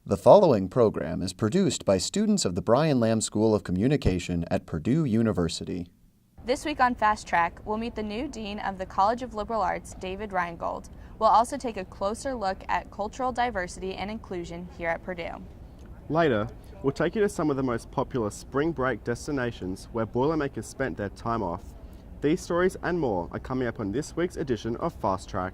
The following program is produced by students of the Brian Lamb School of Communication at Purdue University. This week on Fast Track, we'll meet the new Dean of the College of Liberal Arts, David Reingold. We'll also take a closer look at cultural diversity and inclusion here at Purdue. Later, we'll take you to some of the most popular spring break destinations where Boilermakers spent their time off. These stories and more are coming up on this week's edition of Fast Track.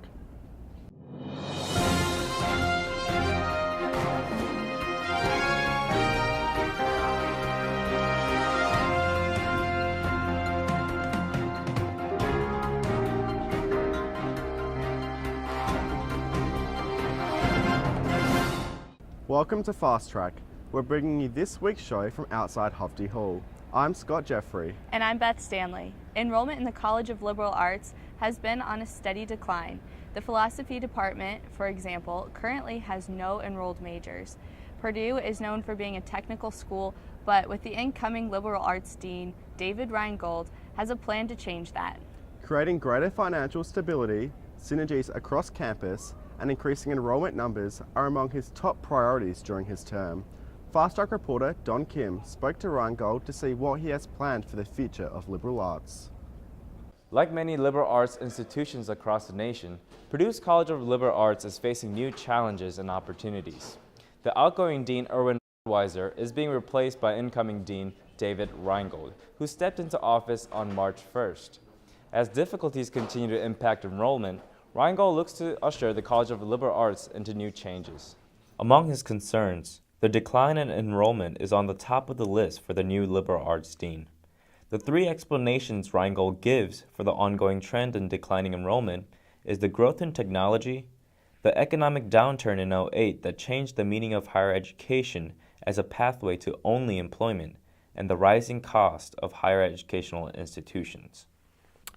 Welcome to Fast Track. We're bringing you this week's show from outside Hovde Hall. I'm Scott Jeffrey. And I'm Beth Stanley. Enrollment in the College of Liberal Arts has been on a steady decline. The philosophy department, for example, currently has no enrolled majors. Purdue is known for being a technical school, but with the incoming Liberal Arts Dean, David Reingold, has a plan to change that. Creating greater financial stability, synergies across campus, and increasing enrollment numbers are among his top priorities during his term. Fast Track reporter Don Kim spoke to Reingold to see what he has planned for the future of liberal arts. Like many liberal arts institutions across the nation, Purdue's College of Liberal Arts is facing new challenges and opportunities. The outgoing Dean, Erwin Weiser, is being replaced by incoming Dean, David Reingold, who stepped into office on March 1st. As difficulties continue to impact enrollment, Reingold looks to usher the College of Liberal Arts into new changes. Among his concerns, the decline in enrollment is on the top of the list for the new Liberal Arts Dean. The three explanations Reingold gives for the ongoing trend in declining enrollment is the growth in technology, the economic downturn in 2008 that changed the meaning of higher education as a pathway to only employment, and the rising cost of higher educational institutions.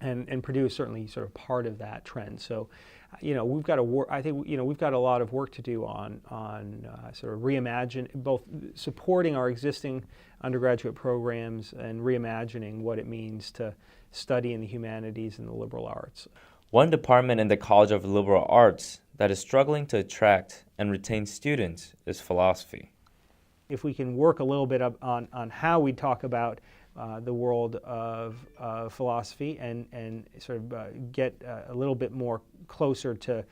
And Purdue is certainly sort of part of that trend. So, we've got to work. I think we've got a lot of work to do on sort of both supporting our existing undergraduate programs and reimagining what it means to study in the humanities and the liberal arts. One department in the College of Liberal Arts that is struggling to attract and retain students is philosophy. If we can work a little bit on how we talk about the world of philosophy and sort of get a little bit more closer to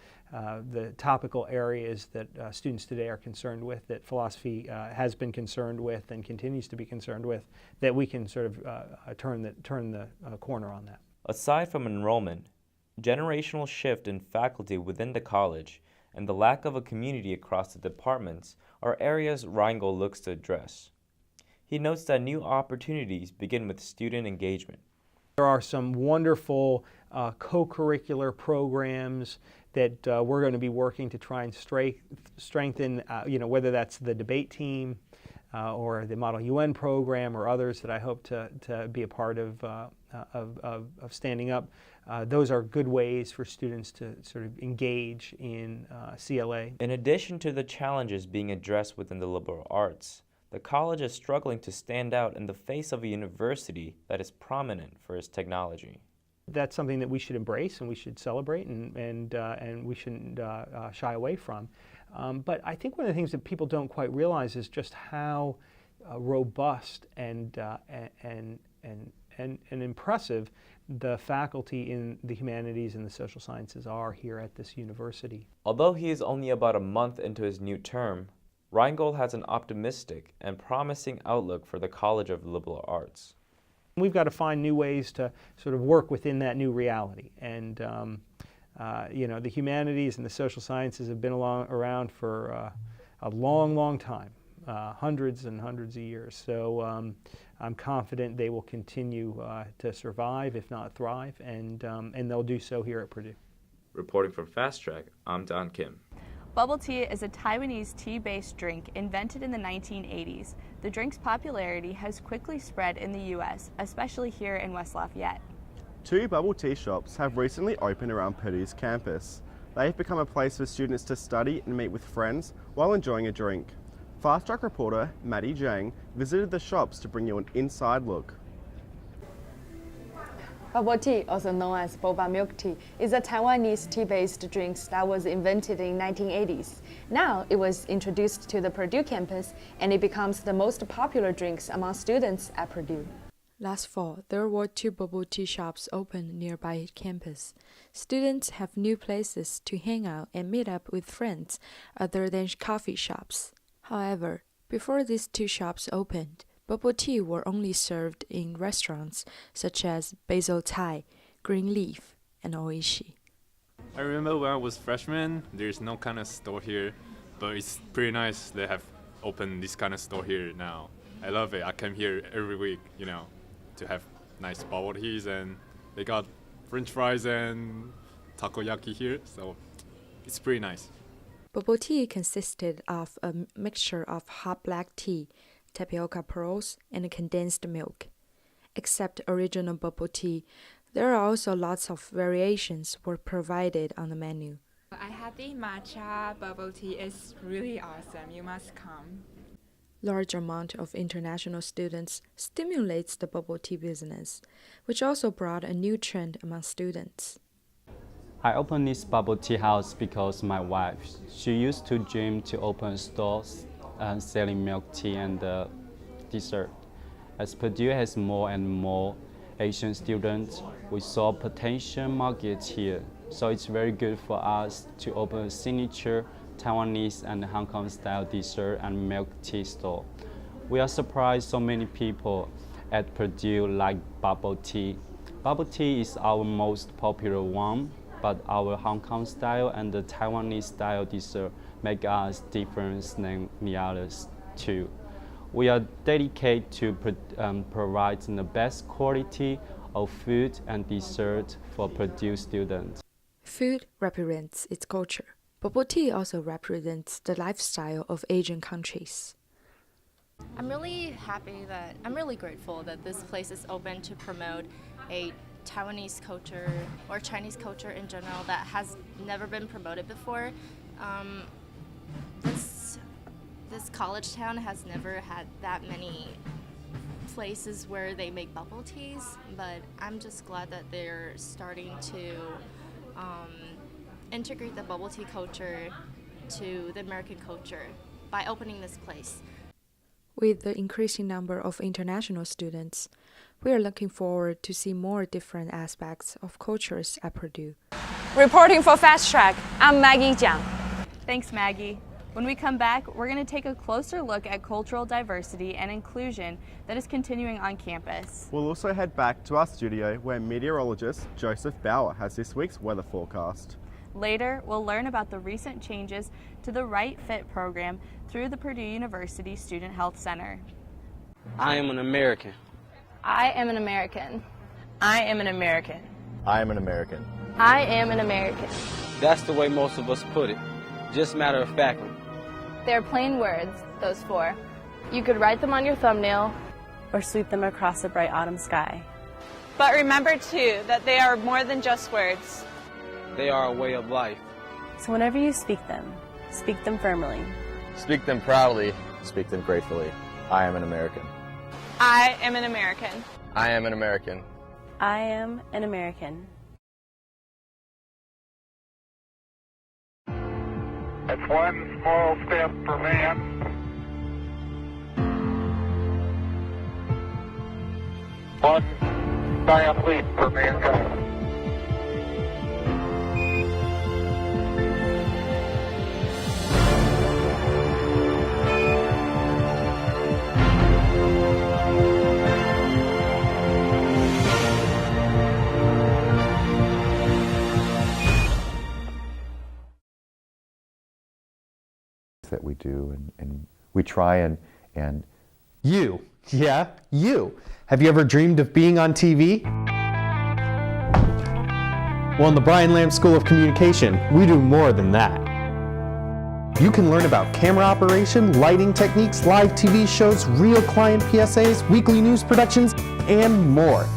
the topical areas that students today are concerned with, that philosophy has been concerned with and continues to be concerned with, that we can sort of turn the corner on that. Aside from enrollment, generational shift in faculty within the college and the lack of a community across the departments are areas Reingold looks to address. He notes that new opportunities begin with student engagement. There are some wonderful co-curricular programs that we're going to be working to try and strengthen, whether that's the debate team or the Model UN program or others that I hope to be a part of standing up. Those are good ways for students to sort of engage in CLA. In addition to the challenges being addressed within the liberal arts, the college is struggling to stand out in the face of a university that is prominent for its technology. That's something that we should embrace and we should celebrate and we shouldn't shy away from. But I think one of the things that people don't quite realize is just how robust and impressive the faculty in the humanities and the social sciences are here at this university. Although he is only about a month into his new term, Reingold has an optimistic and promising outlook for the College of Liberal Arts. We've got to find new ways to sort of work within that new reality. And, the humanities and the social sciences have been around for a long, long time, hundreds and hundreds of years. So I'm confident they will continue to survive, if not thrive, and they'll do so here at Purdue. Reporting from Fast Track, I'm Don Kim. Bubble tea is a Taiwanese tea-based drink invented in the 1980s. The drink's popularity has quickly spread in the U.S., especially here in West Lafayette. 2 bubble tea shops have recently opened around Purdue's campus. They've become a place for students to study and meet with friends while enjoying a drink. Fast Track reporter Maddie Jang visited the shops to bring you an inside look. Bubble tea, also known as boba milk tea, is a Taiwanese tea-based drink that was invented in 1980s. Now it was introduced to the Purdue campus and it becomes the most popular drinks among students at Purdue. Last fall, there were 2 bubble tea shops open nearby campus. Students have new places to hang out and meet up with friends other than coffee shops. However, before these 2 shops opened, bubble tea were only served in restaurants such as Basil Thai, Greenleaf, and Oishi. I remember when I was freshman, there's no kind of store here, but it's pretty nice they have opened this kind of store here now. I love it. I come here every week, to have nice bubble teas, and they got French fries and takoyaki here, so it's pretty nice. Bubble tea consisted of a mixture of hot black tea, tapioca pearls, and condensed milk. Except original bubble tea, there are also lots of variations were provided on the menu. I had the matcha bubble tea. It's really awesome. You must come. Large amount of international students stimulates the bubble tea business, which also brought a new trend among students. I opened this bubble tea house because my wife, she used to dream to open stores selling milk tea and dessert. As Purdue has more and more Asian students, we saw potential markets here. So it's very good for us to open a signature Taiwanese and Hong Kong style dessert and milk tea store. We are surprised so many people at Purdue like bubble tea. Bubble tea is our most popular one, but our Hong Kong style and the Taiwanese style dessert make us different than the others too. We are dedicated to providing the best quality of food and dessert for Purdue students. Food represents its culture. Bubble tea also represents the lifestyle of Asian countries. I'm really grateful that this place is open to promote a Taiwanese culture or Chinese culture in general that has never been promoted before. This college town has never had that many places where they make bubble teas, but I'm just glad that they're starting to integrate the bubble tea culture to the American culture by opening this place. With the increasing number of international students, we are looking forward to see more different aspects of cultures at Purdue. Reporting for Fast Track, I'm Maggie Jiang. Thanks, Maggie. When we come back, we're going to take a closer look at cultural diversity and inclusion that is continuing on campus. We'll also head back to our studio where meteorologist Joseph Bauer has this week's weather forecast. Later, we'll learn about the recent changes to the Right Fit program through the Purdue University Student Health Center. I am an American. I am an American. I am an American. I am an American. I am an American. That's the way most of us put it. Just matter of fact. They're plain words, those 4. You could write them on your thumbnail or sweep them across the bright autumn sky. But remember, too, that they are more than just words. They are a way of life. So whenever you speak them firmly. Speak them proudly. Speak them gratefully. I am an American. I am an American. I am an American. I am an American. It's one small step for man, one giant leap for mankind. That we do, and we try and you, yeah, you. Have you ever dreamed of being on TV? Well, in the Brian Lamb School of Communication, we do more than that. You can learn about camera operation, lighting techniques, live TV shows, real client PSAs, weekly news productions, and more.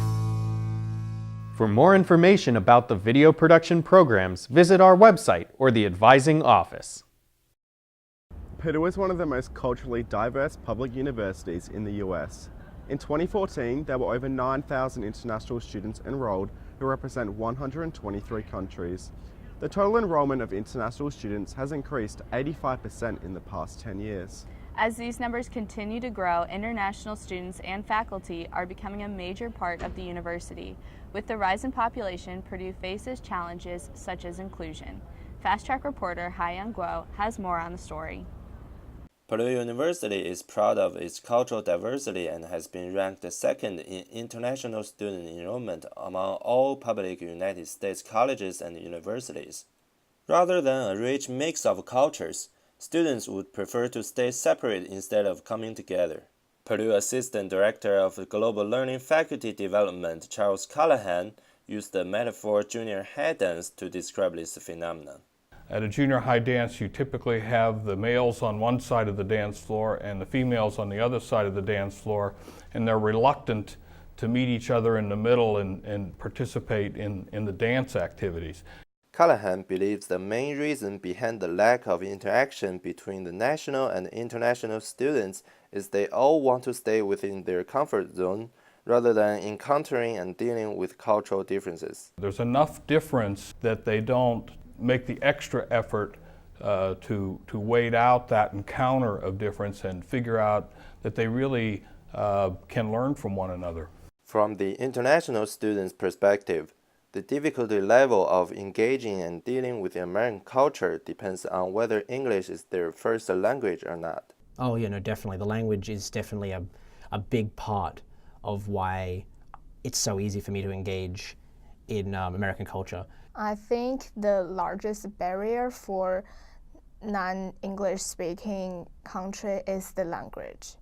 For more information about the video production programs, visit our website or the advising office. Purdue is one of the most culturally diverse public universities in the US. In 2014, there were over 9,000 international students enrolled who represent 123 countries. The total enrollment of international students has increased 85% in the past 10 years. As these numbers continue to grow, international students and faculty are becoming a major part of the university. With the rise in population, Purdue faces challenges such as inclusion. Fast Track reporter Hai-Young Guo has more on the story. Purdue University is proud of its cultural diversity and has been ranked second in international student enrollment among all public United States colleges and universities. Rather than a rich mix of cultures, students would prefer to stay separate instead of coming together. Purdue Assistant Director of Global Learning Faculty Development Charles Callahan used the metaphor junior high dance to describe this phenomenon. At a junior high dance, you typically have the males on one side of the dance floor and the females on the other side of the dance floor, and they're reluctant to meet each other in the middle and participate in the dance activities. Callahan believes the main reason behind the lack of interaction between the national and international students is they all want to stay within their comfort zone rather than encountering and dealing with cultural differences. There's enough difference that they don't make the extra effort to wait out that encounter of difference and figure out that they really can learn from one another. From the international student's perspective, the difficulty level of engaging and dealing with the American culture depends on whether English is their first language or not. Oh, yeah, no, definitely. The language is definitely a big part of why it's so easy for me to engage in American culture. I think the largest barrier for non-English speaking country is the language.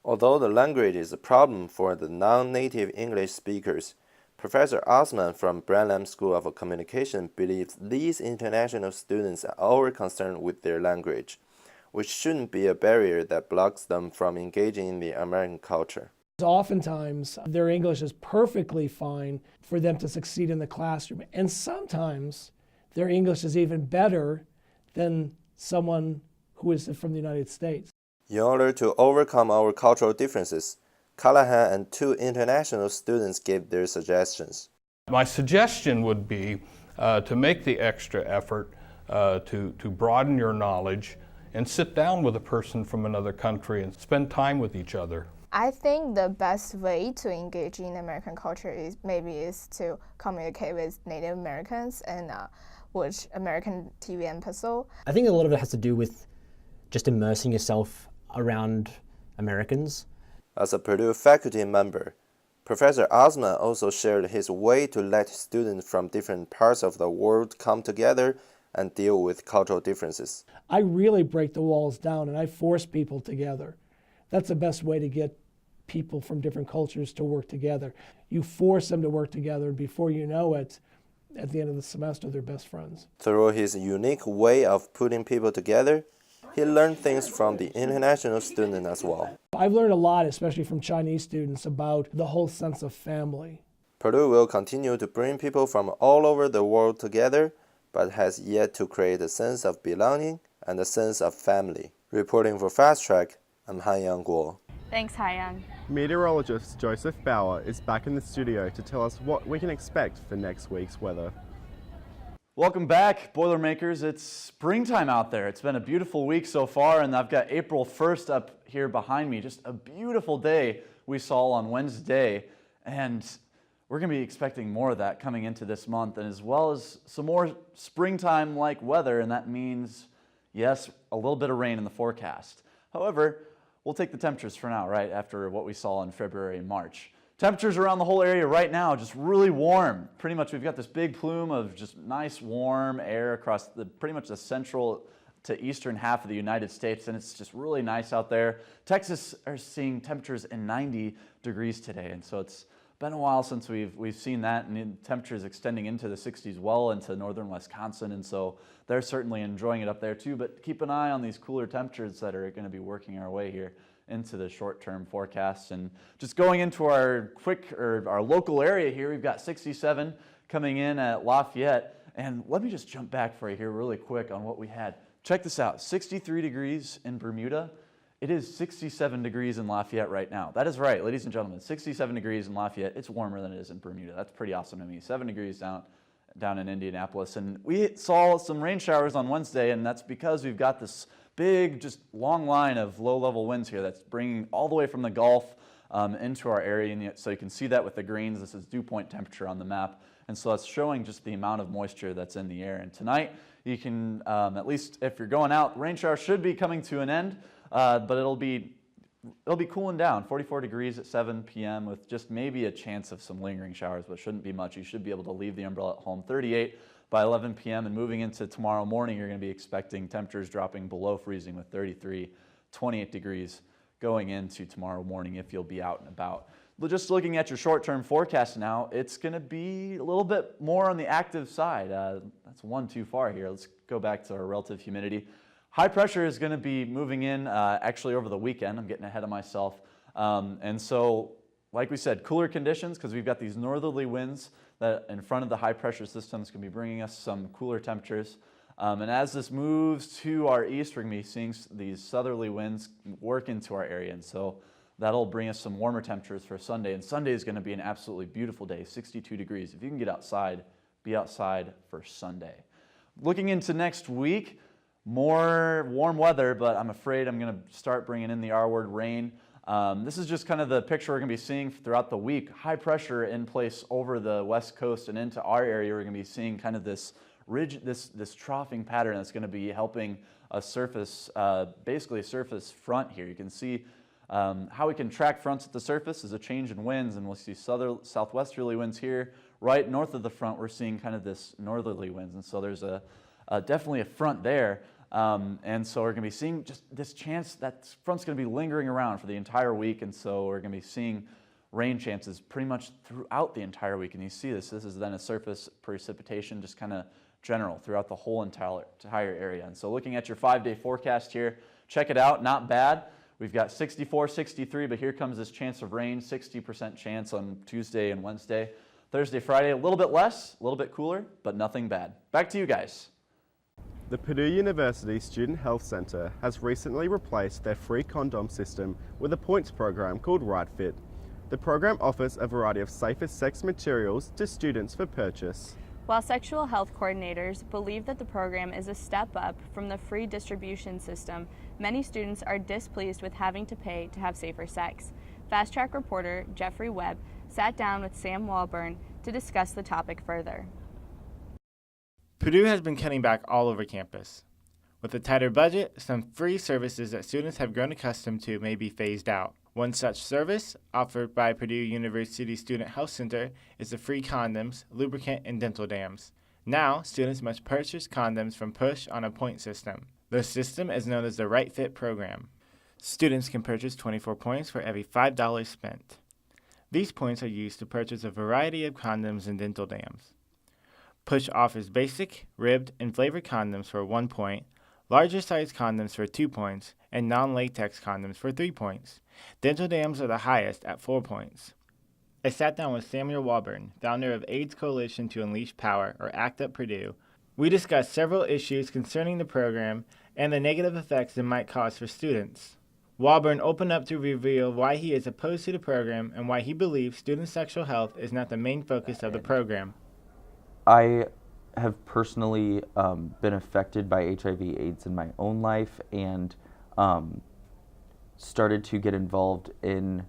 Although the language is a problem for the non-native English speakers, Professor Osman from Branham School of Communication believes these international students are all concerned with their language, which shouldn't be a barrier that blocks them from engaging in the American culture. Oftentimes, their English is perfectly fine for them to succeed in the classroom, and sometimes their English is even better than someone who is from the United States. In order to overcome our cultural differences, Callahan and two international students gave their suggestions. My suggestion would be to make the extra effort to broaden your knowledge and sit down with a person from another country and spend time with each other. I think the best way to engage in American culture is to communicate with Native Americans and watch American TV episode. I think a lot of it has to do with just immersing yourself around Americans. As a Purdue faculty member, Professor Osman also shared his way to let students from different parts of the world come together and deal with cultural differences. I really break the walls down and I force people together. That's the best way to get people from different cultures to work together. You force them to work together, and before you know it, at the end of the semester, they're best friends. Through his unique way of putting people together, he learned things from the international student as well. I've learned a lot, especially from Chinese students, about the whole sense of family. Purdue will continue to bring people from all over the world together, but has yet to create a sense of belonging and a sense of family. Reporting for Fast Track, I'm Hai-Young Guo. Thanks, Hai-Young. Meteorologist Joseph Bauer is back in the studio to tell us what we can expect for next week's weather. Welcome back, Boilermakers. It's springtime out there. It's been a beautiful week so far, and I've got April 1st up here behind me. Just a beautiful day we saw on Wednesday, and we're going to be expecting more of that coming into this month, and as well as some more springtime-like weather, and that means, yes, a little bit of rain in the forecast. However, we'll take the temperatures for now, right, after what we saw in February and March. Temperatures around the whole area right now just really warm. Pretty much we've got this big plume of just nice warm air across pretty much the central to eastern half of the United States, and it's just really nice out there. Texas are seeing temperatures in 90 degrees today, and so it's been a while since we've seen that, and temperatures extending into the 60s well into northern Wisconsin, and so they're certainly enjoying it up there too. But keep an eye on these cooler temperatures that are going to be working our way here into the short-term forecasts. And just going into our local area here, we've got 67 coming in at Lafayette. And let me just jump back for you here really quick on what we had. Check this out, 63 degrees in Bermuda It is 67 degrees in Lafayette right now. That is right, ladies and gentlemen, 67 degrees in Lafayette. It's warmer than it is in Bermuda. That's pretty awesome to me. 7 degrees down in Indianapolis. And we saw some rain showers on Wednesday, and that's because we've got this big, just long line of low-level winds here that's bringing all the way from the Gulf into our area. And so you can see that with the greens. This is dew point temperature on the map. And so that's showing just the amount of moisture that's in the air. And tonight, you can, at least if you're going out, rain shower should be coming to an end, but it'll be cooling down, 44 degrees at 7 p.m. with just maybe a chance of some lingering showers, but shouldn't be much. You should be able to leave the umbrella at home. 38 by 11 p.m. and moving into tomorrow morning, you're going to be expecting temperatures dropping below freezing with 33, 28 degrees going into tomorrow morning if you'll be out and about. But just looking at your short-term forecast now, it's going to be a little bit more on the active side. That's one too far here. Let's go back to our relative humidity. High pressure is going to be moving in actually over the weekend. I'm getting ahead of myself. And so, like we said, cooler conditions because we've got these northerly winds that in front of the high pressure systems can be bringing us some cooler temperatures. And as this moves to our east, we're going to be seeing these southerly winds work into our area. And so that'll bring us some warmer temperatures for Sunday. And Sunday is going to be an absolutely beautiful day, 62 degrees. If you can get outside, be outside for Sunday. Looking into next week, more warm weather, but I'm afraid I'm going to start bringing in the R-word, rain. This is just kind of the picture we're going to be seeing throughout the week. High pressure in place over the west coast and into our area. We're going to be seeing kind of this ridge, this troughing pattern that's going to be helping a surface, basically a surface front here. You can see how we can track fronts at the surface is a change in winds, and we'll see southwesterly winds here. Right north of the front, we're seeing kind of this northerly winds, and so there's definitely a front there. And so we're going to be seeing just this chance that front's going to be lingering around for the entire week, and so we're going to be seeing rain chances pretty much throughout the entire week. And you see this is then a surface precipitation, just kind of general throughout the whole entire area. And so looking at your 5-day forecast here, check it out, not bad. We've got 64, 63, but here comes this chance of rain, 60% chance on Tuesday and Wednesday. Thursday, Friday, a little bit less, a little bit cooler, but nothing bad. Back to you guys. The Purdue University Student Health Center has recently replaced their free condom system with a points program called Right Fit. The program offers a variety of safer sex materials to students for purchase. While sexual health coordinators believe that the program is a step up from the free distribution system, many students are displeased with having to pay to have safer sex. Fast Track reporter Jeffrey Webb sat down with Sam Walburn to discuss the topic further. Purdue has been cutting back all over campus. With a tighter budget, some free services that students have grown accustomed to may be phased out. One such service, offered by Purdue University Student Health Center, is the free condoms, lubricant, and dental dams. Now, students must purchase condoms from Push on a point system. The system is known as the Right Fit program. Students can purchase 24 points for every $5 spent. These points are used to purchase a variety of condoms and dental dams. Push offers basic, ribbed, and flavored condoms for 1 point, larger size condoms for 2 points, and non-latex condoms for 3 points. Dental dams are the highest at 4 points. I sat down with Samuel Walburn, founder of AIDS Coalition to Unleash Power, or ACT UP Purdue. We discussed several issues concerning the program and the negative effects it might cause for students. Walburn opened up to reveal why he is opposed to the program and why he believes student sexual health is not the main focus of the program. I have personally been affected by HIV/AIDS in my own life and started to get involved in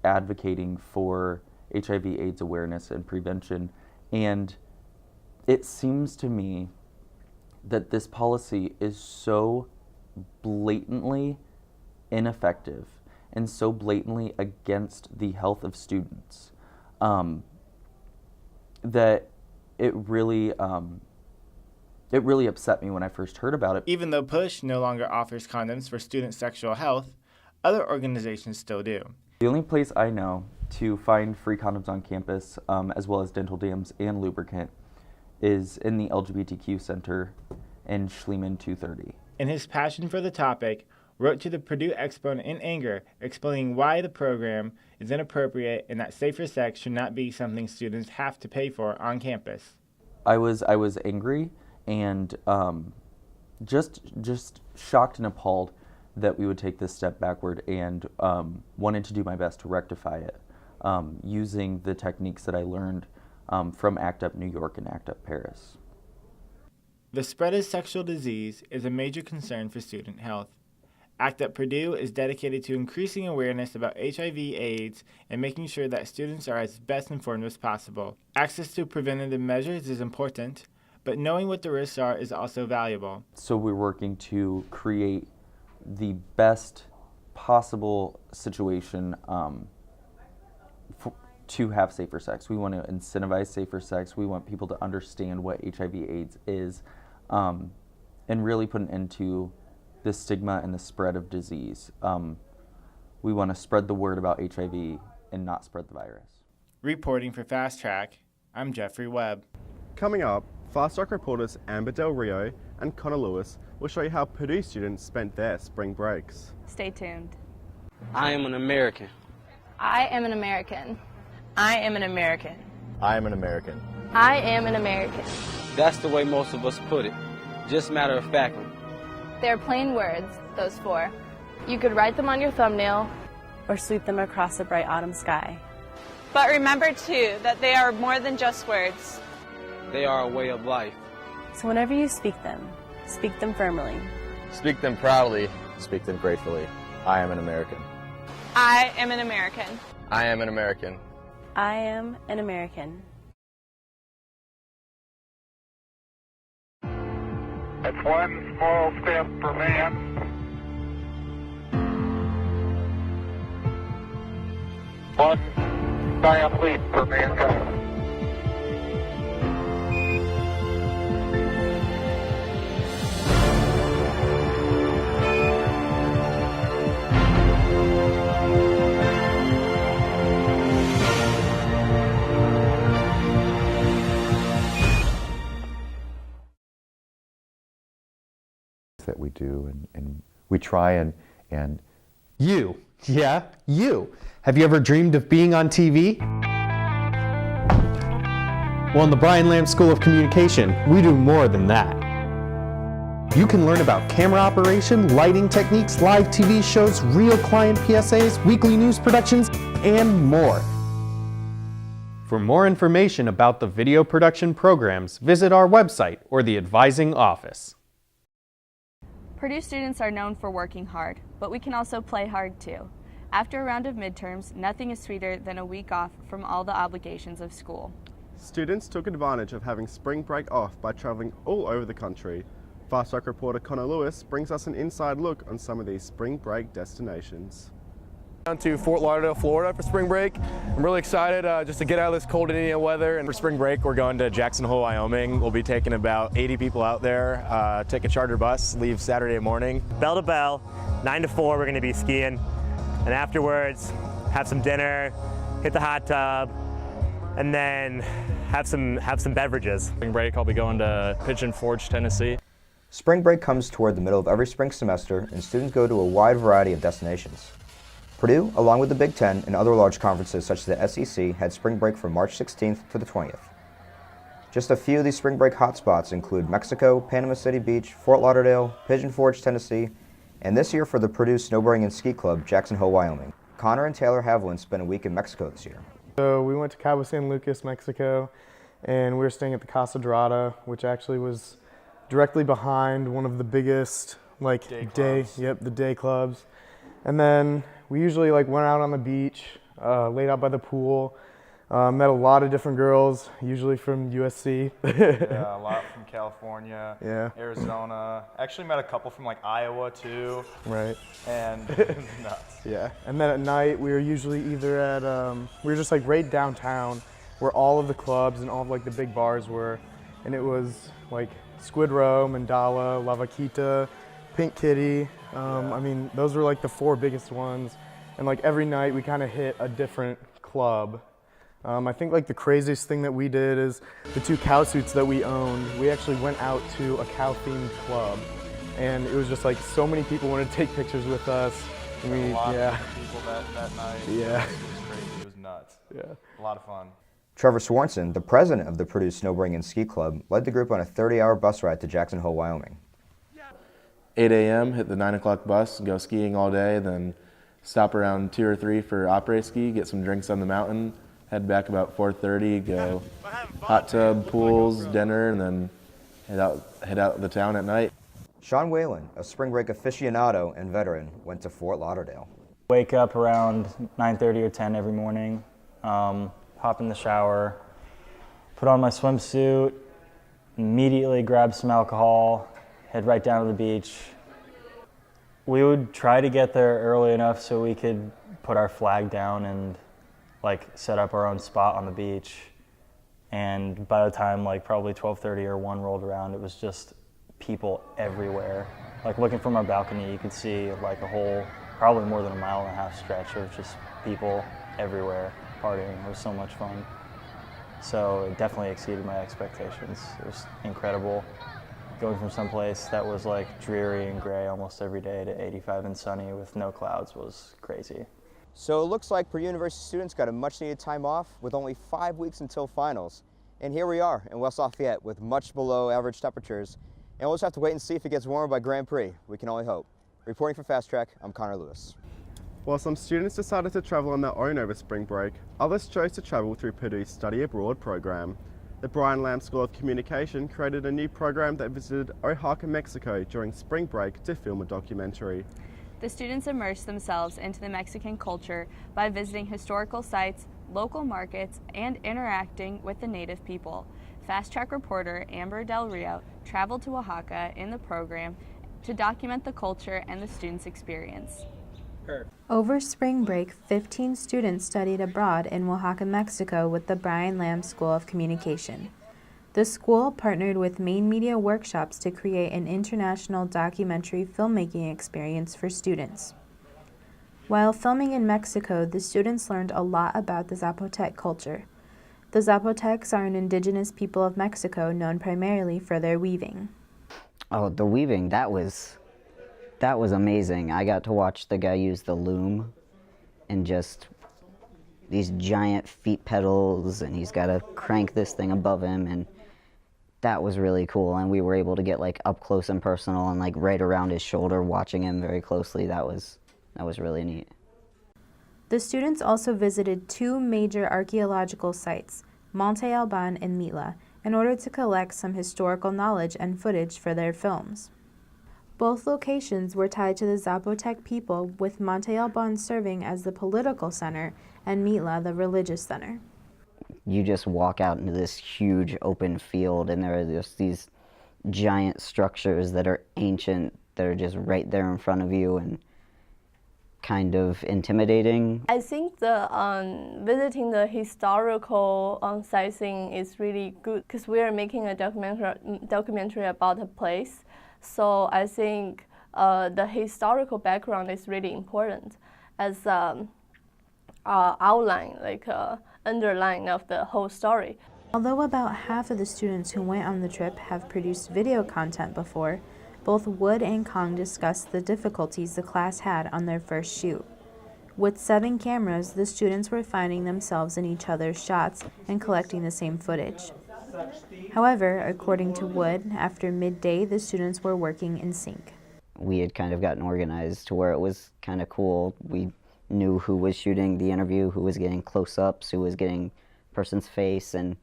advocating for HIV/AIDS awareness and prevention. And it seems to me that this policy is so blatantly ineffective and so blatantly against the health of students that it really upset me when I first heard about it. Even though Push no longer offers condoms for student sexual health, other organizations still do. The only place I know to find free condoms on campus, as well as dental dams and lubricant, is in the LGBTQ Center in Schliemann 230. In his passion for the topic, wrote to the Purdue Exponent in anger, explaining why the program is inappropriate and that safer sex should not be something students have to pay for on campus. I was angry and just shocked and appalled that we would take this step backward, and wanted to do my best to rectify it using the techniques that I learned from ACT UP New York and ACT UP Paris. The spread of sexual disease is a major concern for student health. ACT UP Purdue is dedicated to increasing awareness about HIV/AIDS and making sure that students are as best informed as possible. Access to preventative measures is important, but knowing what the risks are is also valuable. So we're working to create the best possible situation to have safer sex. We want to incentivize safer sex. We want people to understand what HIV/AIDS is, and really put an end to the stigma and the spread of disease. We want to spread the word about HIV and not spread the virus. Reporting for Fast Track, I'm Jeffrey Webb. Coming up, Fast Track reporters Amber Del Rio and Connor Lewis will show you how Purdue students spent their spring breaks. Stay tuned. I am an American. I am an American. I am an American. I am an American. I am an American. That's the way most of us put it, just matter of factly. They're plain words, those four. You could write them on your thumbnail or sweep them across the bright autumn sky. But remember, too, that they are more than just words. They are a way of life. So whenever you speak them firmly. Speak them proudly, speak them gratefully. I am an American. I am an American. I am an American. I am an American. It's one small step for man, one giant leap for mankind. That we do, and we try and You, yeah, you. Have you ever dreamed of being on TV? Well, in the Brian Lamb School of Communication, we do more than that. You can learn about camera operation, lighting techniques, live TV shows, real client PSAs, weekly news productions, and more. For more information about the video production programs, visit our website or the advising office. Purdue students are known for working hard, but we can also play hard too. After a round of midterms, nothing is sweeter than a week off from all the obligations of school. Students took advantage of having spring break off by traveling all over the country. Fast Track reporter Connor Lewis brings us an inside look on some of these spring break destinations. Down to Fort Lauderdale, Florida for spring break. I'm really excited just to get out of this cold Indiana weather. And for spring break, we're going to Jackson Hole, Wyoming. We'll be taking about 80 people out there, take a charter bus, leave Saturday morning. Bell to bell, 9 to 4, we're gonna be skiing. And afterwards, have some dinner, hit the hot tub, and then have some beverages. Spring break, I'll be going to Pigeon Forge, Tennessee. Spring break comes toward the middle of every spring semester, and students go to a wide variety of destinations. Purdue, along with the Big Ten and other large conferences such as the SEC, had spring break from March 16th to the 20th. Just a few of these spring break hotspots include Mexico, Panama City Beach, Fort Lauderdale, Pigeon Forge, Tennessee, and this year for the Purdue Snowboarding and Ski Club, Jackson Hole, Wyoming. Connor and Taylor Haviland spent a week in Mexico this year. So we went to Cabo San Lucas, Mexico, and we were staying at the Casa Dorada, which actually was directly behind one of the biggest the day clubs. And then we usually went out on the beach, laid out by the pool, met a lot of different girls, usually from USC. Yeah, a lot from California, yeah. Arizona. Actually met a couple from Iowa too. Right. And nuts. Yeah. And then at night we were usually either at we were just right downtown where all of the clubs and all of the big bars were, and it was Squid Row, Mandala, La Vaquita, Pink Kitty. I mean, those were the four biggest ones, and every night we kind of hit a different club. I think the craziest thing that we did is the two cow suits that we owned. We actually went out to a cow-themed club, and it was just so many people wanted to take pictures with us. A lot of people that night. Yeah. It was crazy. It was nuts. Yeah. A lot of fun. Trevor Swanson, the president of the Purdue Snowboarding and Ski Club, led the group on a 30-hour bus ride to Jackson Hole, Wyoming. 8 a.m., hit the 9 o'clock bus, go skiing all day, then stop around 2 or 3 for après ski, get some drinks on the mountain, head back about 4:30, go hot tub, pools, dinner, and then head out the town at night. Sean Whalen, a spring break aficionado and veteran, went to Fort Lauderdale. Wake up around 9:30 or 10 every morning, hop in the shower, put on my swimsuit, immediately grab some alcohol, head right down to the beach. We would try to get there early enough so we could put our flag down and set up our own spot on the beach. And by the time probably 12:30 or 1 rolled around, it was just people everywhere. Looking from our balcony, you could see a whole, probably more than a 1.5 mile stretch of just people everywhere partying. It was so much fun. So it definitely exceeded my expectations. It was incredible. Going from someplace that was dreary and gray almost every day to 85 and sunny with no clouds was crazy. So it looks like Purdue University students got a much needed time off with only 5 weeks until finals. And here we are in West Lafayette with much below average temperatures. And we'll just have to wait and see if it gets warmer by Grand Prix. We can only hope. Reporting for Fast Track, I'm Connor Lewis. While some students decided to travel on their own over spring break, others chose to travel through Purdue's Study Abroad program. The Brian Lamb School of Communication created a new program that visited Oaxaca, Mexico during spring break to film a documentary. The students immersed themselves into the Mexican culture by visiting historical sites, local markets, and interacting with the native people. Fast Track reporter Amber Del Rio traveled to Oaxaca in the program to document the culture and the students' experience. Over spring break, 15 students studied abroad in Oaxaca, Mexico with the Brian Lamb School of Communication. The school partnered with Main Media Workshops to create an international documentary filmmaking experience for students. While filming in Mexico, the students learned a lot about the Zapotec culture. The Zapotecs are an indigenous people of Mexico known primarily for their weaving. Oh, the weaving, that was amazing. I got to watch the guy use the loom and just these giant feet pedals, and he's got to crank this thing above him, and that was really cool. And we were able to get up close and personal and right around his shoulder, watching him very closely. That was really neat. The students also visited 2 major archaeological sites, Monte Alban and Mitla, in order to collect some historical knowledge and footage for their films. Both locations were tied to the Zapotec people, with Monte Alban serving as the political center and Mitla the religious center. You just walk out into this huge open field, and there are just these giant structures that are ancient, that are just right there in front of you and kind of intimidating. I think the visiting the historical sightseeing is really good because we are making a documentary about a place. So I think the historical background is really important as outline, underline of the whole story. Although about half of the students who went on the trip have produced video content before, both Wood and Kong discussed the difficulties the class had on their first shoot. With 7 cameras, the students were finding themselves in each other's shots and collecting the same footage. However, according to Wood, after midday, the students were working in sync. We had kind of gotten organized to where it was kind of cool. We knew who was shooting the interview, who was getting close-ups, who was getting person's face, and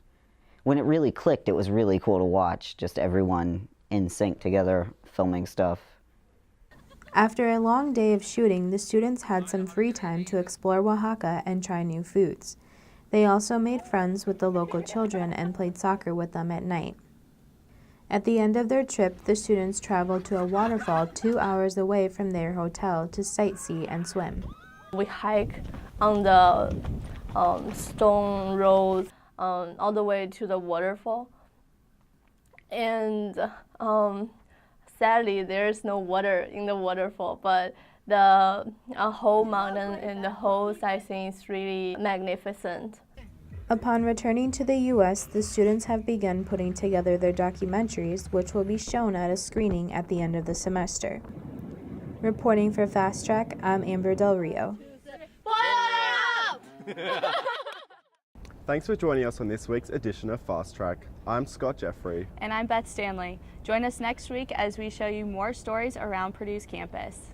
when it really clicked, it was really cool to watch, just everyone in sync together, filming stuff. After a long day of shooting, the students had some free time to explore Oaxaca and try new foods. They also made friends with the local children and played soccer with them at night. At the end of their trip, the students traveled to a waterfall 2 hours away from their hotel to sightsee and swim. We hike on the stone roads all the way to the waterfall. And sadly, there is no water in the waterfall, but the whole mountain and the whole sightseeing is really magnificent. Upon returning to the U.S., the students have begun putting together their documentaries, which will be shown at a screening at the end of the semester. Reporting for Fast Track, I'm Amber Del Rio. Thanks for joining us on this week's edition of Fast Track. I'm Scott Jeffrey. And I'm Beth Stanley. Join us next week as we show you more stories around Purdue's campus.